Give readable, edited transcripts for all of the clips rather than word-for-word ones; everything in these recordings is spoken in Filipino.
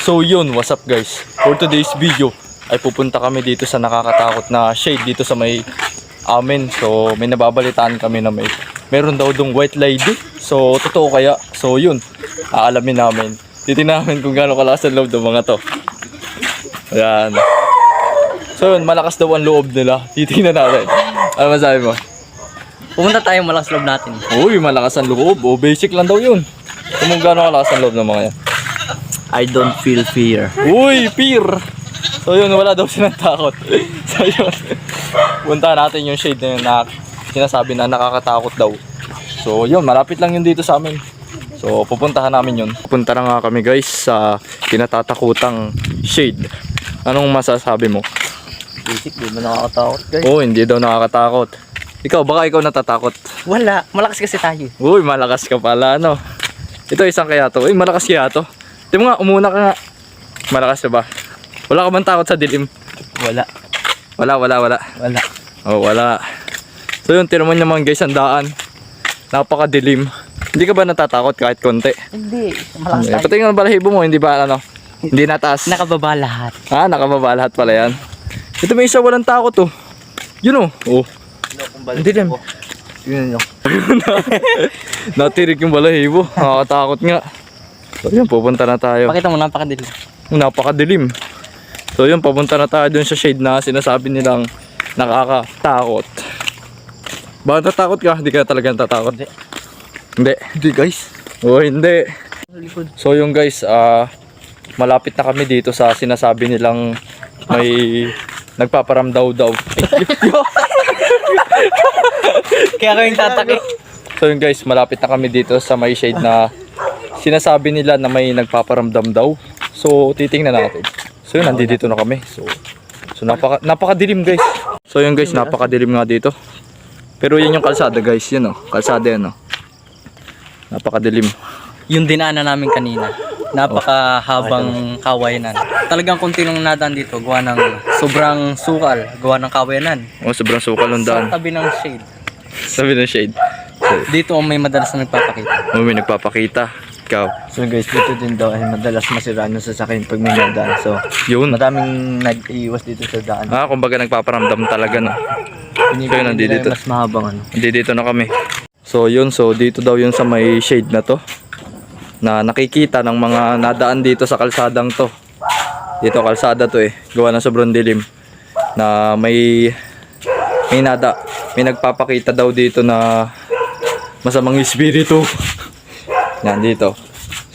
So yun, what's up guys? For today's video ay pupunta kami dito sa nakakatakot na shade dito sa may amin. So may nababalitaan kami na meron daw dong white lady. So totoo kaya? So yun, aalamin namin. Titingnan namin kung gaano kalakas ang loob ng mga to. Ayan. So yun, malakas daw ang loob nila. Titingnan natin. Ano masabi mo? Pumunta tayo, malakas loob natin. Uy, malakas ang loob. O basic lang daw yun. Kung gaano kalakas ang loob ng mga yan. I don't feel fear. Uy, fear! So yun, wala daw silang takot. So yun, punta natin yung shade na yun na sinasabi na nakakatakot daw. So yun, malapit lang yun dito sa amin. So pupuntahan namin yun. Pupunta na nga kami guys sa kinatatakutang shade. Anong masasabi mo? Basic, di ba nakakatakot guys? Oh, hindi daw nakakatakot. Ikaw, baka ikaw natatakot. Wala, malakas kasi tayo. Uy, malakas ka pala, ano? Ito isang kaya to. Uy, malakas kaya to. Tingnan mo nga, umuna ka nga. Malakas ka ba? Wala ka bang takot sa dilim? Wala. Wala. Wala. Oh, wala. So yun, tingnan mo naman guys, ang daan. Napakadilim. Hindi ka ba natatakot kahit konti? Hindi, malakas tayo. Patingin ang balahibo mo, hindi ba ano? Hindi nataas. Nakababa lahat. Ah, nakababa lahat pala yan. Ito may isa walang takot oh. Yun oh. Oh. Ang dilim. Yun yun. Natirik yung balahibo. Nakakatakot nga. So yun, pupunta na tayo. Pakita mo, napakadilim. Napakadilim. So yun, papunta na tayo dun sa shade na sinasabi nilang nakakatakot. Ba natatakot ka? Hindi ka talaga natatakot? Hindi. Hindi guys. Oh, hindi. So yung guys, malapit na kami dito sa sinasabi nilang may nagpaparamdaw daw. Kaya kayong tataki. So yung guys, malapit na kami dito sa may shade na sinasabi nila na may nagpaparamdam daw. So titingnan natin. So yun, nandito na kami. So napakadilim guys. So yun guys, napakadilim nga dito. Pero yan yung kalsada guys, yun oh. Kalsada yan oh. Napakadilim. Yung dinaanan namin kanina, napakahabang kawayanan. Talagang konti nung nadaan dito, gawa ng sobrang sukal, gawa ng kawayanan. Oh, sobrang sukal ng daan. Sa tabi ng shade. Sabi ng shade. So, Dito may madalas na nagpapakita. oh, may nagpapakita. Ikaw. So guys, dito din daw ay madalas masira ng sasakyan pag may nadaan. So, Yun. madaming nag-iiwas dito sa daan. Ah, kumbaga nagpaparamdam talaga no. So yun, Pinipili nila nandito. yung mas mahabang ano. Dito na kami. So yun, so dito daw yun sa may shade na to. Na nakikita ng mga nadaan dito sa kalsadang to. Dito kalsada to eh. Gawa ng sobrang dilim. Na may nagpapakita daw dito na masamang espiritu. Yan dito.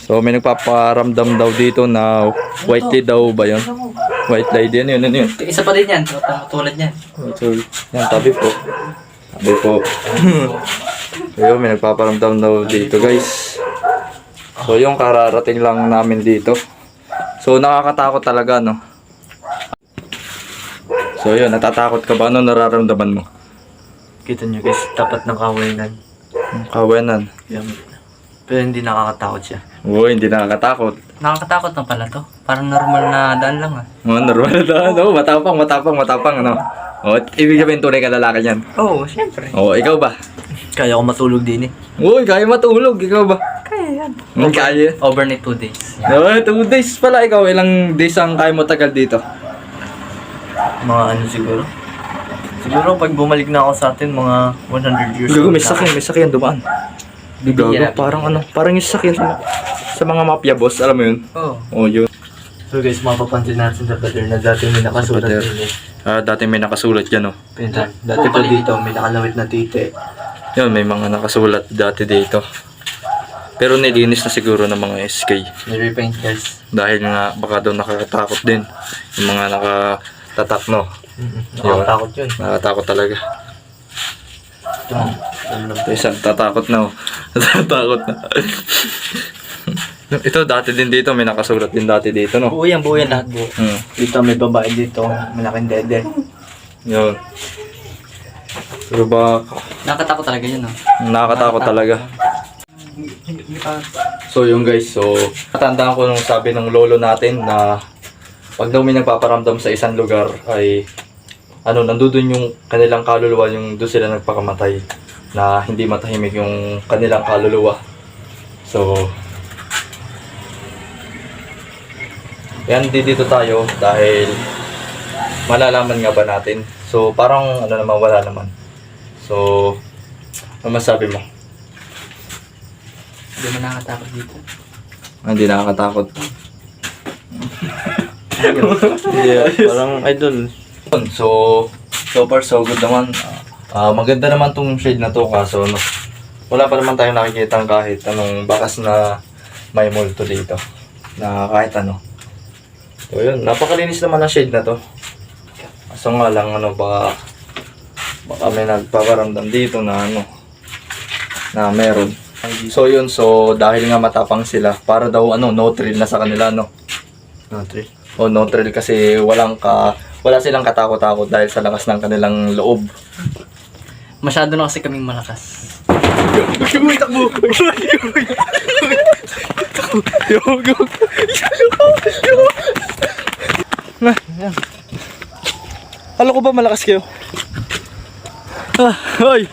So may nagpaparamdam daw dito na white lady daw ba yun? White lady yun. Isa pa din yan, tulad yan. So, yan, tabi po. Tabi po. Ayun, may nagpaparamdam daw dito guys. So yung kararating lang namin dito. So nakakatakot talaga no. So yun, natatakot ka ba? Ano nararamdaman mo? Kita nyo guys, tapat ng kawayanan. Kawanan. Yan. Pero hindi nakakatakot siya. Oo, hindi nakakatakot. Nakakatakot na pala to. Parang normal na daan lang ah. Mga normal na no? Matapang ano. Oh, ibig sabihin tunay ka lalaki yan. Oo, syempre. Oh, ikaw ba? Kaya ako matulog din eh. Uy, kaya matulog, ikaw ba? Kaya yan. Kaya. Overnight 2 days. No, 2 days pala ikaw. Ilang days ang kaya mo tagal dito? Mga ano siguro. Siguro pag bumalik na ako sa atin, mga 100 years Gago, old may na. sakyan dumaan. Gago, parang yung sakyan sa mga mafia boss, alam mo yun? Oo. Oh, yun. So guys, mapapansin natin sa pader na dati may nakasulat Pader. din eh. Dati may nakasulat yan, oh. Pinsan. Dati pa dito, may nakalawit na tite. Yun, may mga nakasulat dati dito. Pero nilinis na siguro ng mga SK. Nirepaint guys. Dahil nga, baka daw nakakatakot din. Yung mga nakatatak, no? Nakakatakot yun. Nakakatakot talaga. Ito, ano lang to. Isang tatakot na, oh. Natatakot na. Ito, dati din dito. May nakasulat din dati dito, no? Buo yan lahat buo. Dito may babae dito, malaking dede. Yun. Pero ba, Nakakatakot talaga yun ah. nakakatakot talaga. So yung guys, so natandaan ko nung sabi ng lolo natin na pag daw may nagpaparamdam sa isang lugar ay nandun yung kanilang kaluluwa, yung doon sila nagpakamatay na hindi matahimik yung kanilang kaluluwa. So Yan, dito tayo dahil malalaman nga ba natin. So, parang ano naman, wala naman. So, ano masabi mo? Hindi mo nakakatakot dito. Hindi nakakatakot. Yeah, parang idol. So far so good naman. Maganda naman tong shade na to kaso no, wala pa naman tayong nakikita kahit anong bakas na may multo dito. Na kahit ano. So yun, napakalinis naman ang shade na to. Kaso nga lang ano, baka may nagpaparamdam dito na ano, na meron. So yun, so dahil nga matapang sila, para daw ano, no thrill na sa kanila no. No, 3. O no thrill kasi wala silang katakot-takot dahil sa lakas ng kanilang loob. Masyado na kasi kaming malakas. Takbo! Alam ko ba malakas kayo? Hoy!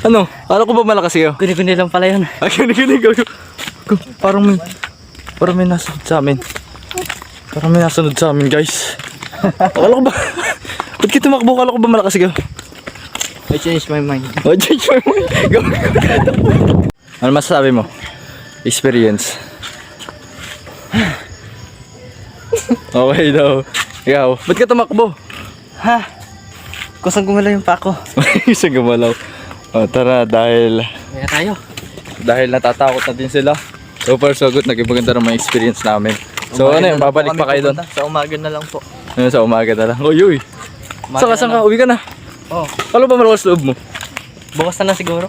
Ano? Alam ko ba malakas kayo? Guni-guni lang pala yun. Gini. Parang may nasunod sa amin. Parang may nasunod sa amin, guys. Akala ko ba? Ba't kita tumakbo? Akala ko ba malakas kayo? I changed my mind. Oh, change my mind. Go. Ano masasabi mo? Experience. Okay daw. Ikaw, ba't ka tumakbo? Ha? Kusang gumalaw yung pako. Isang gumalaw. O tara, dahil Kaya tayo. natatakot na din sila. So far so good, naging maganda naman experience namin. So ano yun, babalik pa kayo doon? Sa umaga na lang po. Ano, sa umaga na lang. Uy. Saan ka? Uwi ka na. Oh, Ano ba malakas loob mo? bukas na lang siguro.